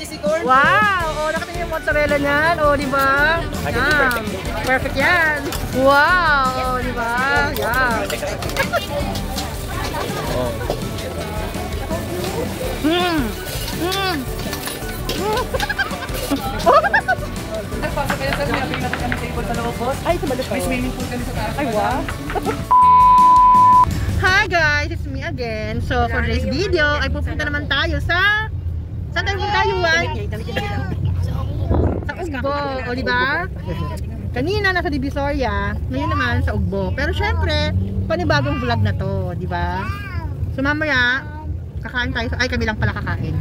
cheesy corn. Wow! Oh, nakatingin yung mozzarella niyan. Oh, di ba? Yan. Perfect yan. Wow! Oh, di ba? Yan. Nagpasok kayo sa nabi na kami table sa loob, boss. Ay, tumalot pa. May swimming pool kami sa taas. Ay, wow. Hi guys, it's me again. So for today's video ay pupunta naman tayo sa... Saan tayo pupunta, Yuan? Sa Ugbo, o diba? Kanina nasa Divisoria, ngayon naman sa Ugbo. Pero syempre, panibagong vlog na to, diba? So mamaya, kakain tayo. Ay, kami lang pala kakain.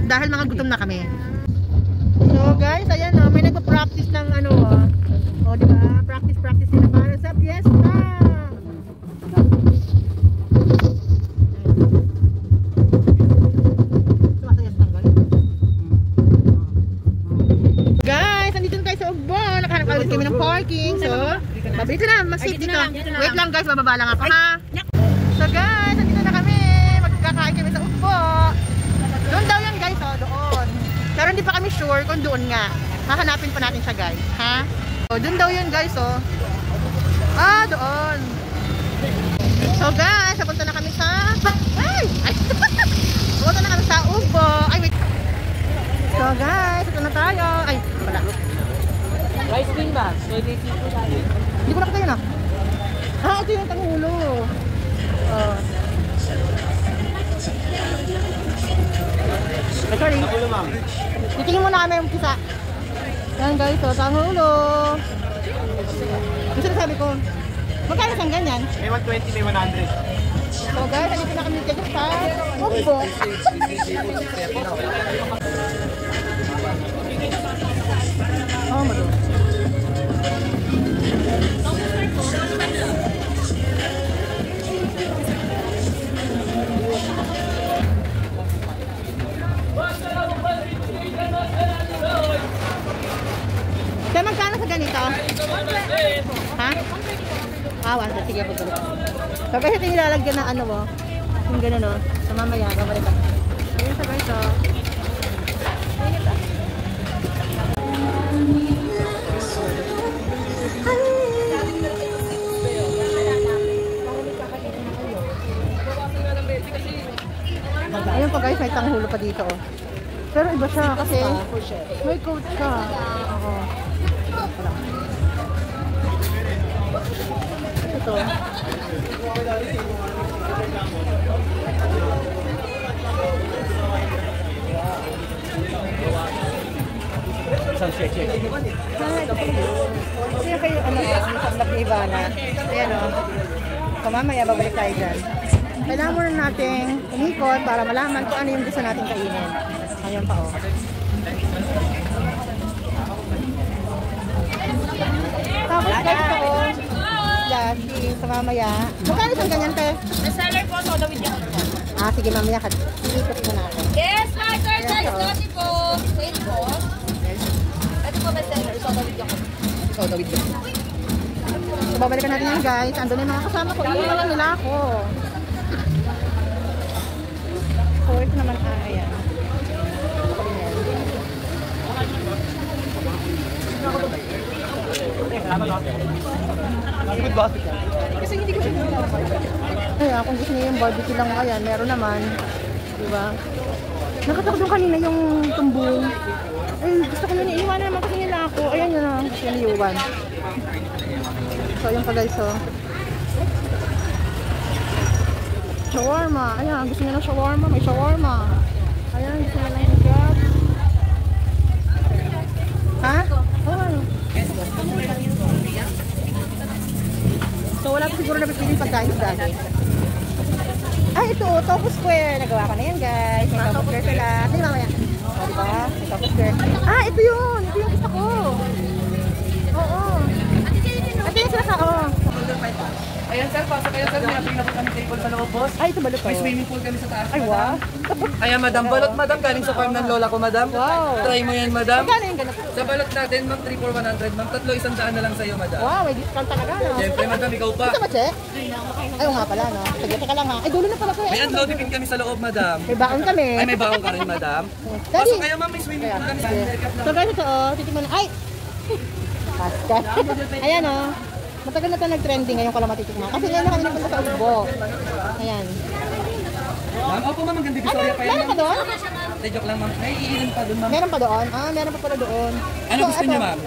Dahil mga gutom na kami. So guys, ayan o, may nagpa-practice ng ano o diba? Practice sila para sa fiesta. Guys, nandito na tayo sa Ugbo. Nakahanap agad kami ng parking. So, babalik na, mag-save dito. Wait lang guys, bababa lang ako ha. So guys, nandito na kami. Magkakain kami sa Ugbo. Doon daw yan guys, oh, doon. Pero hindi pa kami sure kung doon nga. Hahanapin pa natin siya guys, ha? So, doon daw yan guys, oh. Ah, doon. So guys, napunta na kami sa... Ay! Napunta na kami sa Ugbo. Ay, wait. So guys, ito na tayo. Ay, wala. Rice cream ba? Hindi ko nakita yun ah. Ah, ito yung tanghulo. Sorry. Titingin muna kami yung kisa. Yan guys, so tanghulo. Gusto na sabi ko. Magkano siyang ganyan? May 120, may 100. So guys, nandito na kami dito sa Ugbo. Oh, maduro. Kaya magkano sa ganito? Ha? Ah, 100. Sige, pagdalo. So guys, ito yung nilalagyan ng ano mo. Yung gano'n o. So mamaya, babalik ako. Ayun sa guys o. Ayun po guys, may tanghulo pa dito oh. Pero iba siya kasi may coat siya. Oo. Ito. Isang shake. Kasi kayo ano ang sablak ni Ivana. Ayan o. So mamaya babalik tayo dyan. Kailangan muna natin umikot para malaman kung ano yung gusto natin kainin. Ayan pa o. Tapos guys ito o. Lagi sa mamaya. Magkano isang ganyan te? Bestseller po, soda with yakult po. Ah sige mamaya ikot muna ako. Yes, starter size dati po. Wait po. Ito po bestseller, soda with yakult. Soda with yakult. So babalikan natin yan guys. Andun yung mga kasama ko. Iiwan nila ako. So ito naman ayan. Kasi hindi ko siya nilalaman. Kaya kung gusto niyo yung barbecue lang, ayan, meron naman. Diba? Nakatakot doon kanina yung tumbong. Ay, gusto ko yun. Iiwan naman kasi nila ako. Ayan yun na. Gusto yun iiwan. So, yun pa guys, oh. Shawarma. Ayan, gusto niyo ng shawarma. May shawarma. Ayan, gusto niyo lang yung grab. Ha? Oh. So, wala pa siguro na pipiling pagkain sa dati. Ah, ito, Tofu Square. Nagawa ko na yan, guys. May Tofu Square sila. Ito yung mamaya. O, diba? May Tofu Square. Ah, ito yun. Ito yung gusto ko. Oo. Ito yung sila ka, oo. Ayan sir, pasok kayo sir. Nabi na kami table sa loob, boss. Ay, ito balot ko. May swimming pool kami sa taas. Ay, wow. Ayan, madam. Balot, madam. Galing sa farm ng lola ko, madam. Wow. Try mo yan, madam. Magkano yung ganito? Sa balot natin, ma'am, 3 for 100. Ma'am, tatlo, 100 na lang sa'yo, madam. Wow, may discount talaga. No? Siyempre, madam, ikaw pa. Ito ba, Che? Ay, oo nga pala, no? Sige, teka lang ha. Ay, dulo na pala ko. May unloading kami sa loob, madam. May baon kami. Ay, may baong ka rin, madam. Daddy. Pasok kayo, ma'am. May swimming pool kami. So guys, ito oh, titignan na. Ay! Pascal. Ayan oh. Matagal na ito nag-trending ngayong ko lang matitikman. Kasi ngayon na kami napunta sa Ugbo. Ayan. Ma'am, opo, ma'am. Ang ganda Victoria pa yan, Meron pa ma'am. doon? Ay, joke lang, ma'am. Ay, iilan pa doon, ma'am. Meron pa doon? Ah, meron pa pala doon. Ano gusto niyo, ma'am?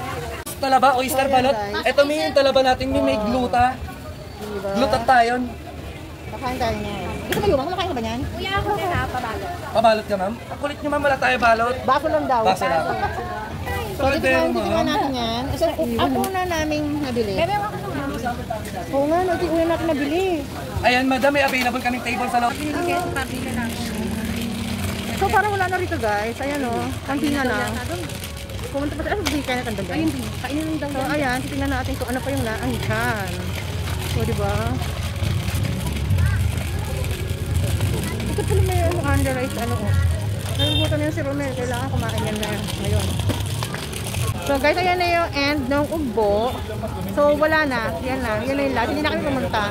Talaba, oyster So, balot. yan, guys. Ito may talaba natin, may gluta. Diba? Glutat tayo. Kakain tayo niya. Gusto mo yung kumakain ka ba niyan? Kuya ako din ha, pabalot. Pabalot ka, ma'am? Ang kulit niyo, ma'am. Wala tayo balot. Baso lang daw. Baso lang. So, titignan natin yan. So, ang una naming nabili. Bebe, ako na nga. Oo nga, no, una natin nabili. Ayan, madam. May available kaming table sa loob. So, parang wala na rito guys. Ayan o, kantina lang. Pumunta pa sa hindi kaya natanda dyan. Ayun, kainin lang daw. So, ayan, titignan natin kung ano pa yung naangkan. So, diba? Ito pala may under rice, ano o. Naligutan na yun si Romel. Kailangan kumain yan na ngayon. So, guys, ayan na yung end ng Ugbo. So, wala na. Yan na. Yan na yung last. Hindi na kami pumunta.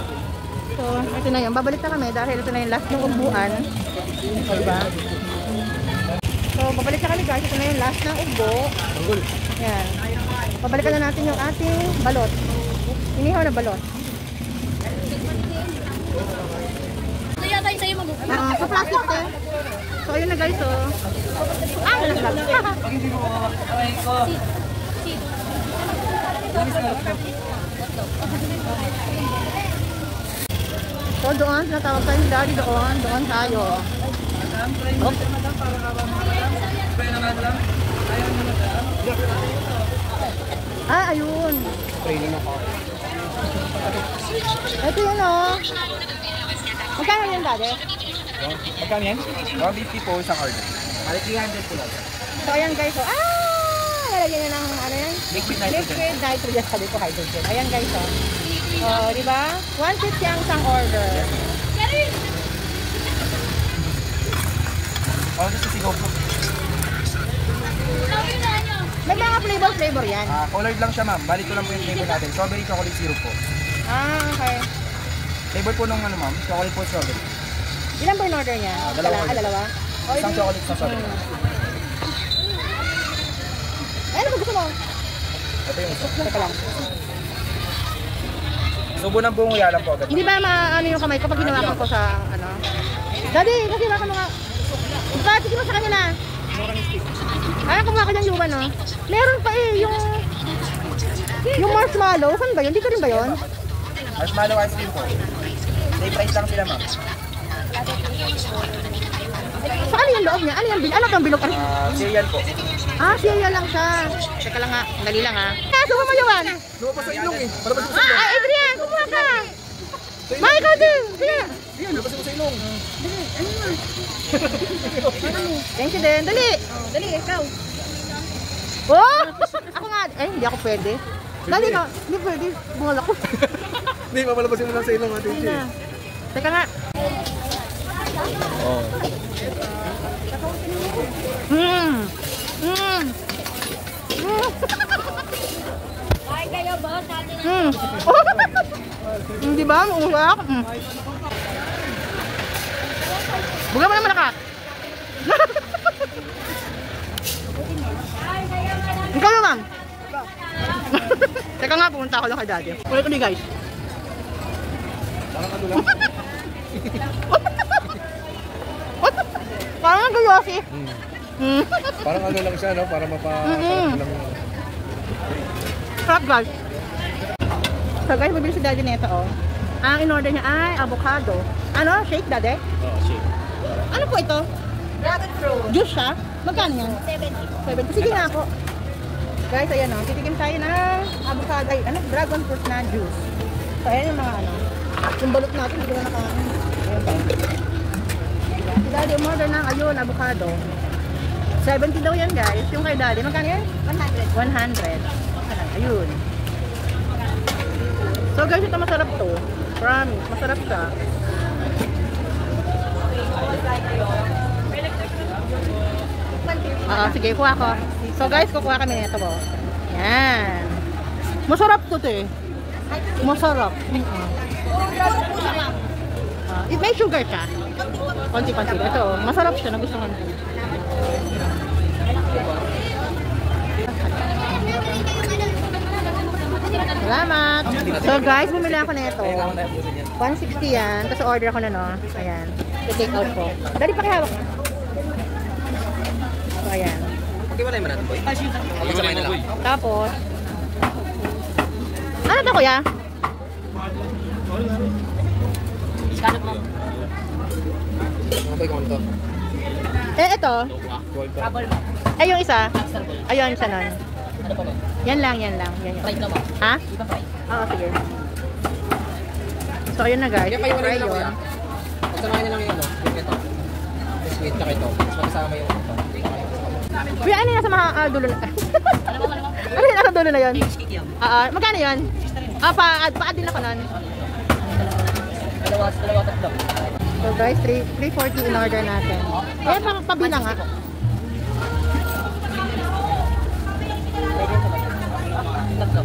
So, ito na yun. Babalik na kami dahil ito na yung last ng Ugbuan. Diba? So, babalik na kami guys. Ito na yung last ng Ugbo. Yan. Pabalikan na natin yung ating balot. Inihaw na balot. Ito yata yung sa'yo mag-upit. Sa plastic eh. So, ayun na guys. So, Pag hindi mo makakakain ko. so doon, natawag tayo ni Daddy doon. Doon tayo. Madam, try mo siya, madam. Para kabang madam. Try na, madam. Ayaw mo, madam. Ah, ayun. Training ako. Ito yun oh. Magkano yun, Daddy? Magkano yan? 150 po isang order. Balik 300 po lang. So, ayan guys. So, lalagyan niya ng ano yan? Liquid nitrogen. Liquid nitrogen. Sabi ko hydrogen. Ayan guys. Oh, di ba? 150 ang isang order. Oh, this is sigaw po. May mga flavor yan. Colored lang siya, ma'am. Balik ko lang po yung flavor natin. Strawberry chocolate syrup po. Ah, okay. Flavor po nung ano, ma'am. Chocolate po strawberry. Ilan ba yung order niya? Dalawa order. Dalawa? Oh, Isang chocolate sa strawberry. Ano ba gusto mo? Ito yung isa. Teka lang. Subo ng buong uyalan po agad. Hindi ba maano yung kamay ko pag ginawa ko sa ano? Daddy, kasi baka mga... Bakit sige mo sa kanila? Ay, kumuha ko dyan luwan, no? Meron pa eh, yung marshmallow. Saan ba yun? Dito rin ba yun? Marshmallow ice cream po. Same price lang sila, ma'am. So, ano yung loob niya? Ano yung ano itong bilog? Cereal po. Ah, cereal lang siya. Teka lang nga, dali lang ha. Sumo mo yawan. Luwa pa sa ilong eh. Malabas mo sa ilong. Ah, Adrian, kumuha ka. Ma, ikaw din. Sige. Yan, labas mo sa ilong. Thank you din. Dali. Dali, ikaw. Oh! Ako nga. Eh, hindi ako pwede. Dali ka. Hindi pwede. Bungal ako. Hindi, papalabasin mo lang sa ilong natin. Ayun na. Teka nga. Oh. Ay, kayo ba? Natin Hindi ba? Uwak. Buga mo naman ka. Ikaw naman. Teka nga, pumunta ako lang kay Daddy. Ulit ulit guys. Parang ano lang. Parang ang gulosi. Parang ano lang siya, no? Para mapasarap lang. Sarap guys. So guys, mabili si Daddy nito oh. Ang in-order niya ay avocado. Ano? Shake, Daddy? Oo, shake. Ano po ito? Dragon fruit. Juice siya? Magkano yan? 70. 70. Sige na ako. Guys, ayan o. Titikim tayo ng avocado. Ay, ano? Dragon fruit na juice. So, ayan yung mga ano. Yung balot natin, hindi ko na nakain. Ayan pa. Ayan. Si Daddy umorder ng ayun, avocado. 70 daw yan guys. Yung kay Daddy, magkano yan? 100. 100. Ayun. So guys, ito masarap to. Promise, masarap siya. Sige, kuha ko. So guys, kukuha kami nito po. Yan. Masarap to te. Masarap. May sugar siya. Konti-konti. Ito, masarap siya. Nagustuhan ko. Salamat. So guys, bumili ako na ito. 160 yan. Tapos order ako na, no? Ayan. I-take out ko. Dali pa kihawak. So, ayan. Pag-iwalay mo natin, boy. Pag-iwalay mo, boy. Tapos, ano to, kuya? Iskanot mo. Ano boy, kung ito? Ito. Kabal mo. Yung isa. Ayun, isa nun. Ano pa ba? Yan lang. Yan. Fried na ba? Ha? Di ba fried? Oo, sige. So, ayun na guys. Kaya kayo Try lang yun. kuya. Pagsamahin niyo lang yun, no? Yung ito. Sweet na ito. Tapos magkasama yung ito. Kuya, ano yung nasa mga dulo na? Ano yung nasa dulo na yun? Cheesecake yan. Magkano yun? Pa-add din ako nun. Dalawa tatlo. So guys, 340 in order natin. Eh, pabilang nga. Tatlo.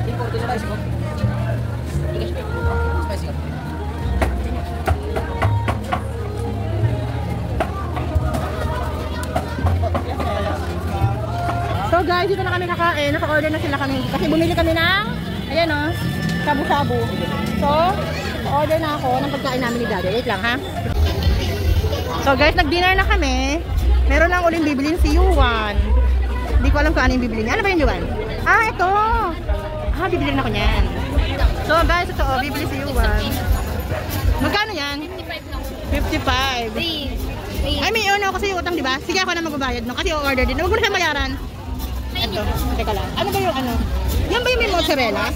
Importo na rice ko. Spicy ka. So guys, dito na kami kakain. Naka-order na sila kami. Kasi bumili kami ng, ayan o, shabu-shabu. So, order na ako ng pagkain namin ni Daddy. Wait lang ha. So guys, nag-dinner na kami. Meron lang uling bibilin si Yuan. Hindi ko alam kung ano yung bibili niya. Ano ba yung Yuan? Ito. Bibili na ako niyan. So guys, ito bibili si Yuan. Magkano yan? 55. Ay, may ano kasi yung utang, di ba? Sige, ako na magbabayad, no? Kasi order din. Huwag mo na siya bayaran. Ito, teka lang. Ano ba yung ano? Yan ba yung may mozzarella?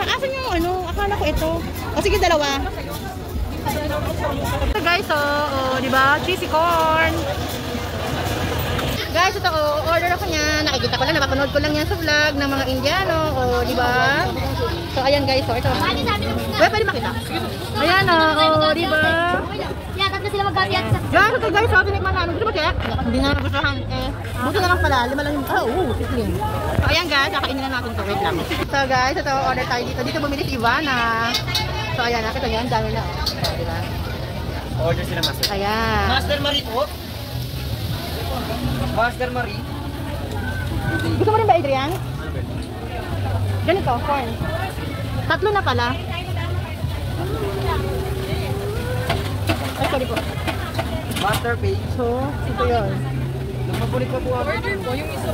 Asan yung ano? Akala ko ito. O sige, dalawa. So guys, di ba? Cheesy corn. Guys, ito, order ako niyan. Nakikita ko lang, napapanood ko lang yan sa vlog ng mga Indiano. Di ba? So, ayan guys, ito. Pwede makita. Ayan, di ba? Yeah, tatlo sila magkakiyat sa... Guys, ito guys, tinikman namin. Gusto ba kaya? Hindi na nagustuhan. Buto na lang pala. 5 lang yung... sisling. So, ayan guys, kakainin na natin ito. Wait lang. So guys, ito, order tayo dito. Dito bumili si Ivana. So, ayan, nakita niyan. Dami na. Di ba? Order sila, master. Ayan. Master Marie po. Master Marie. Gusto mo rin ba, Adrian? Ganito, corn. 3 na pala. Ay, sorry po. Master Pay. So, ito yun. Mabulit pa po ako. Order po yung isa.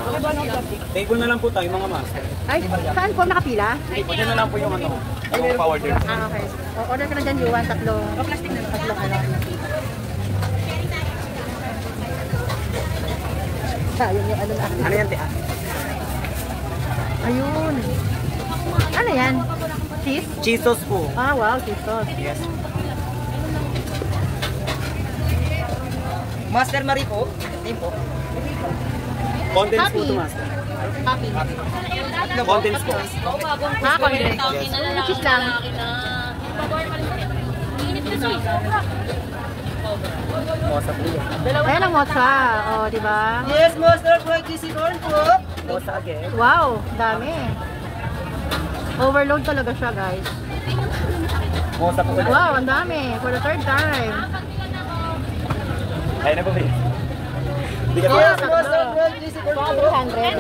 Table na lang po tayo mga master. Ay, saan po nakapila? Pwede na lang po yung ano, yung pa-order. Okay. Order ka na dyan, Yuan. 3. Plastic na lang. 3 ano. Ayun yung ano na. Ano yan, tia? Ayun. Ano yan? Cheese? Cheese sauce po. Wow, cheese sauce. Yes. Master Marie po. Name po. Condensed po Happy. to, master. Happy. Condensed po. Condensed. Cheese lang. Mosa po yan. Ayan ang mocha. Di ba? Yes, Master Fried Cheesy Corn po. Mosa again. Wow, dami. Overload talaga siya, guys. Mosa po ulit. Wow, ang dami. For the 3rd time. Ayun na po, babe. Hindi ka Yes, Master Fried Cheesy Corn po. 200.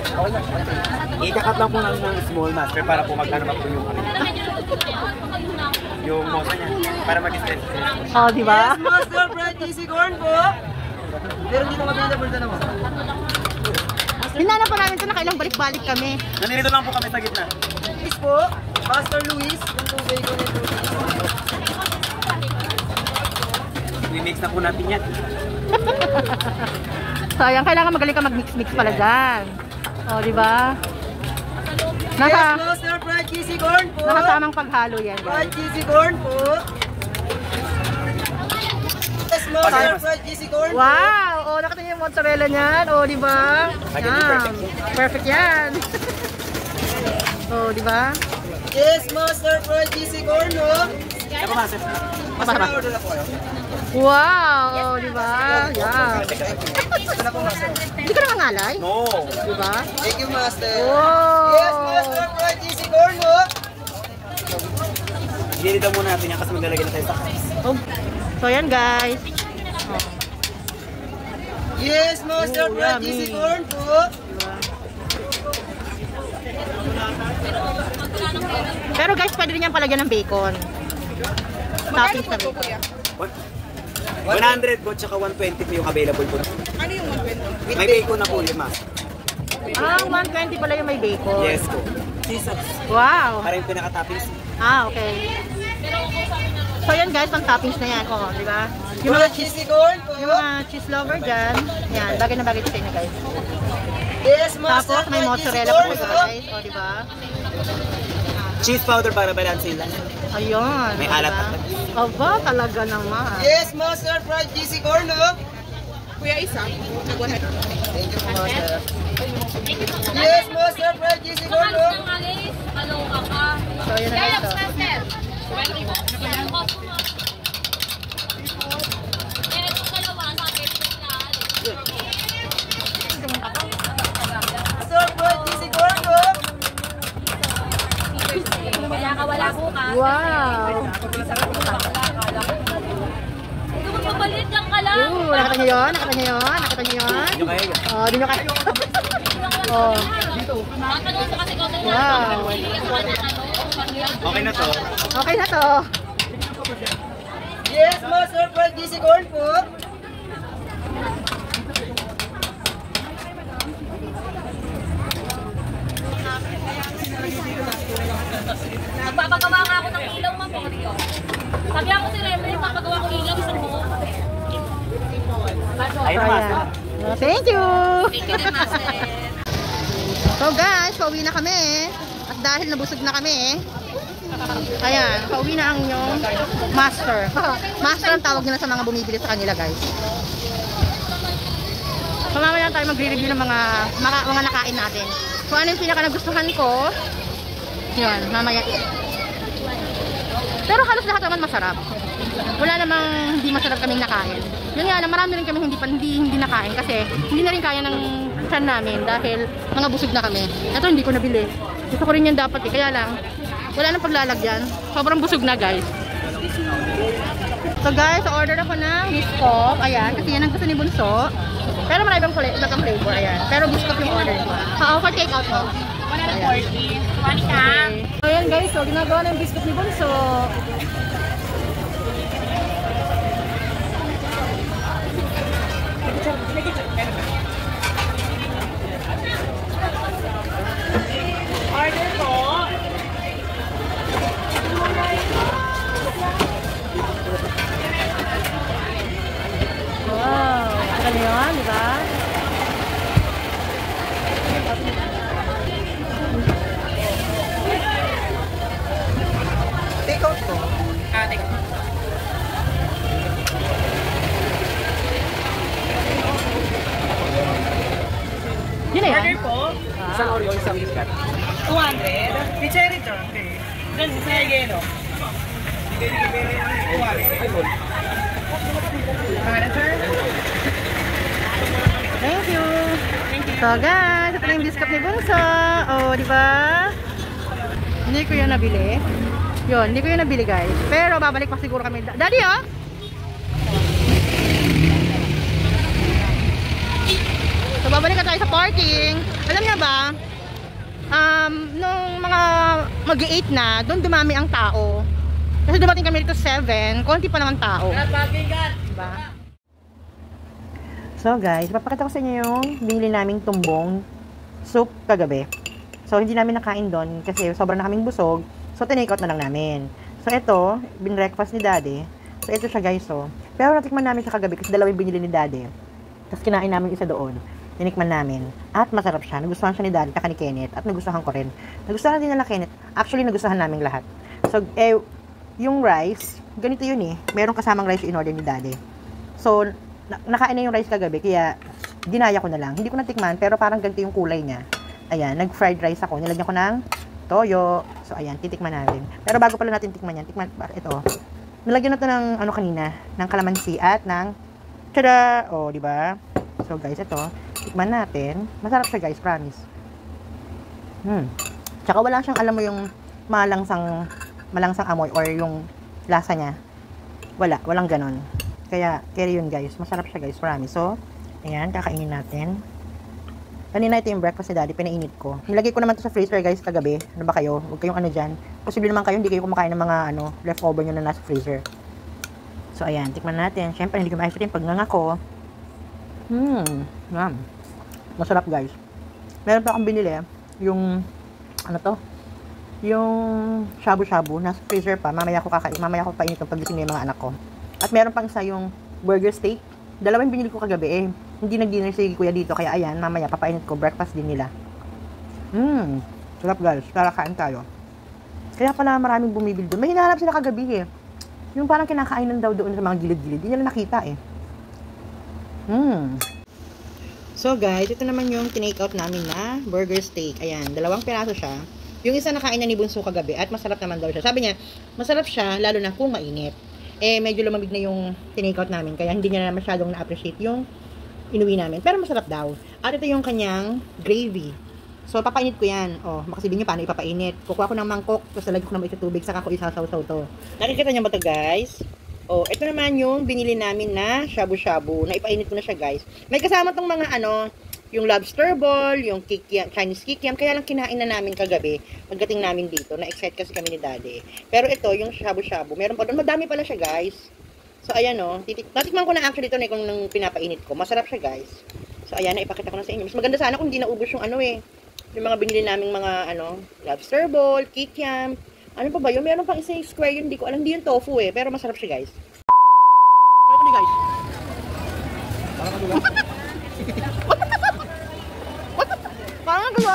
Okay na. Ikakat lang po namin ng small master para po magkano po yung yung mosa niya. Para mag-stress. Di ba? Yes, Master Fried Cheesy Corn po. Pero hindi naman available na naman. Hinanap pa namin ito, nakailang balik-balik kami. Nanirito lang po kami sa gitna. Luis po. Master Luis. Yung tubig ko nito. I-mix na po natin yan. Sayang, kailangan magaling ka mag-mix-mix pala dyan. Di ba? Yes, Master Fried Cheesy Corn po. Nakatamang paghalo yan, guys. Fried Cheesy Corn po. Yes, Master Fried Cheesy Corn po. Wow! Nakita niyo yung mozzarella niyan. Di ba? Yan. Perfect yan. Di ba? Yes, Master Fried Cheesy Corn po. Saka master. Masarap. Order na po kayo. Wow! Di ba? Yeah. Ito na po, master. Hindi ka nangangalay? No. Di ba? Thank you, master. Wow! Yes, master. Fried cheesy corn, no? Ginita muna natin yan kasi maglalagay na tayo sa cups. Oh. So, yan guys. Yes, master. Oh, Fried yummy. cheesy corn po. Pero guys, pwede rin yan palagyan ng bacon. Toppings na bacon. 100 po, tsaka 120 po yung available po. Ano yung 120? May bacon na po yun, mas. Ah, 120 pala yung may bacon. Yes po. Wow! Para yung pinaka-toppings. Ah, okay. So yan guys, pang toppings na yan. Oh, di ba? Yung mga Fried cheesy corn po. yung mga cheese lover dyan, yan, bagay na bagay sa inyo guys. Yes, master. Tapos may Fried cheesy mozzarella corn po po. guys. O, di ba? Cheese powder para balansin lang. Ayun. May o, alat diba? na. Aba, talaga naman. Yes, master. Fried cheesy corn, no? Kuya, isa. Nag-100. Thank you, master. Yes, master. Fried cheesy corn, no? So, yun na guys. So. Master. Fried cheesy corn, no? Wala bukas. Wow! Magpapalit lang ka lang. Nakita niyo yun? Nakita niyo yun? Nakita niyo yun? Hindi nyo kaya yun. Oh, di nyo kaya. Oh, Tatanong sa kasi kung wow. Okay na to. Okay na to. Yes, master. Fried cheesy corn po. Magpapagawa nga ako ng ilaw, ma'am. Sabi ako si Remre, papagawa ko ilaw sa mo. Ayun na, master. Oh, thank you! Thank you din, master. So guys, pauwi na kami. At dahil nabusog na kami, ayan, pauwi na ang inyong master. Master ang tawag nila sa mga bumibili sa kanila guys. So mamaya tayo magre-review ng mga nakain natin. So ano yung pinaka nagustuhan ko, yun, mamaya. Pero halos lahat naman masarap. Wala namang hindi masarap kaming nakain. Yun nga, marami rin kami hindi nakain kasi hindi na rin kaya ng tiyan namin dahil mga busog na kami. Ito hindi ko nabili. Gusto ko rin yan dapat eh. Kaya lang, wala nang paglalagyan. Sobrang busog na guys. So guys, order ako ng biscuit. Ayan, kasi yan ang gusto ni Bunso. Pero marami ibang flavor. Ayan. Pero biscuit yung order ko. For take out mo. 140. Kumani ka. So ayan guys, so ginagawa na yung biscuit ni Bunso. Order po. Wow, ano yun, di ba? Take out po. Take out. Yun na yan. Order po. Isang Oreo, isang biscuit. 200. May cherry to. Okay. Then, sa yelo. Pangalan, sir? Thank you. So guys, ito na yung biscuit ni Bunso. Oh, di ba? Hindi ko yun nabili. Yun, hindi ko yun nabili guys. Pero babalik pa siguro kami. Daddy, oh! So babalik na tayo sa parking. Alam niyo ba? Nung mga mag-8 na, doon dumami ang tao. Kasi dumating kami dito 7, konti pa naman tao. Diba? So guys, papakita ko sa inyo yung binili naming tumbong soup kagabi. So hindi namin nakain doon kasi sobrang na kaming busog. So tinake out na lang namin. So ito, bin-breakfast ni Daddy. So ito siya guys, oh. Pero natikman namin siya kagabi kasi dalawang binili ni Daddy. Tapos kinain namin isa doon. Tinikman namin. At masarap siya. Nagustuhan siya ni Daddy, taka ni Kenneth. At nagustuhan ko rin. Nagustuhan din nila Kenneth. Actually, nagustuhan namin lahat. So, yung rice, ganito yun eh. Merong kasamang rice in order ni Daddy. So, nakain na yung rice kagabi. Kaya, ginaya ko na lang. Hindi ko natikman, pero parang ganito yung kulay niya. Ayan, nag-fried rice ako. Nilagyan ko ng toyo. So, ayan, titikman natin. Pero bago pala natin tikman yan, ito. Nalagyan na to ng ano kanina, ng kalamansi at ng tada! Oh, di ba? So guys, ito, tikman natin. Masarap siya guys, promise. Tsaka wala siyang alam mo yung malangsang amoy or yung lasa niya. Walang ganon. Kaya yun guys, masarap siya guys, promise. So, ayan, kakainin natin. Kanina ito yung breakfast ni Daddy, pinainit ko. Nilagay ko naman to sa freezer guys kagabi. Ano ba kayo? Huwag kayong ano dyan. Posible naman kayo, hindi kayo kumakain ng mga leftover nyo na nasa freezer. So ayan, tikman natin. Siyempre, hindi ko maayos rin pag nangako. Yum. Masarap guys. Meron pa akong binili. Yung, yung shabu-shabu. Nasa freezer pa. Mamaya ko painit pag gising na yung mga anak ko. At meron pang isa yung burger steak. Dalawang binili ko kagabi Hindi nag-dinner si kuya dito. Kaya ayan, mamaya papainit ko. Breakfast din nila. Sarap guys. Karakain tayo. Kaya pala maraming bumibili doon. May hinahanap sila kagabi Yung parang kinakainan daw doon sa mga gilid-gilid. Hindi nila nakita So guys, ito naman yung tinake out namin na burger steak. Ayan, 2 piraso siya. Yung isa nakain na ni Bunso kagabi at masarap naman daw siya. Sabi niya, masarap siya lalo na kung mainit. Medyo lumamig na yung tinake out namin. Kaya hindi niya na masyadong na-appreciate yung inuwi namin. Pero masarap daw. At ito yung kanyang gravy. So, papainit ko yan. Makasibi niyo paano ipapainit. Kukuha ko ng mangkok. Tapos lagay ko naman ito tubig. Saka ko isasaw-saw to. Nakikita niyo ba ito guys? Ito naman yung binili namin na shabu-shabu. Na ipainit ko na siya guys. May kasama tong mga yung lobster ball, yung kikiam, Chinese kikiam. Kaya lang kinain na namin kagabi. Pagdating namin dito. Na-excite kasi kami ni Daddy. Pero ito, yung shabu-shabu. Meron pa doon. Madami pala siya guys. So, ayan natikman ko na actually ito kung nang pinapainit ko. Masarap siya guys. So, ayan, ipakita ko na sa inyo. Mas maganda sana kung hindi naubos yung yung mga binili naming mga lobster ball, kikiam. Ano pa ba yun? Meron pang isang square yun. Hindi ko alam. Hindi yung tofu Pero masarap siya guys. Ano ni guys? Parang ano ba? Parang ano ba?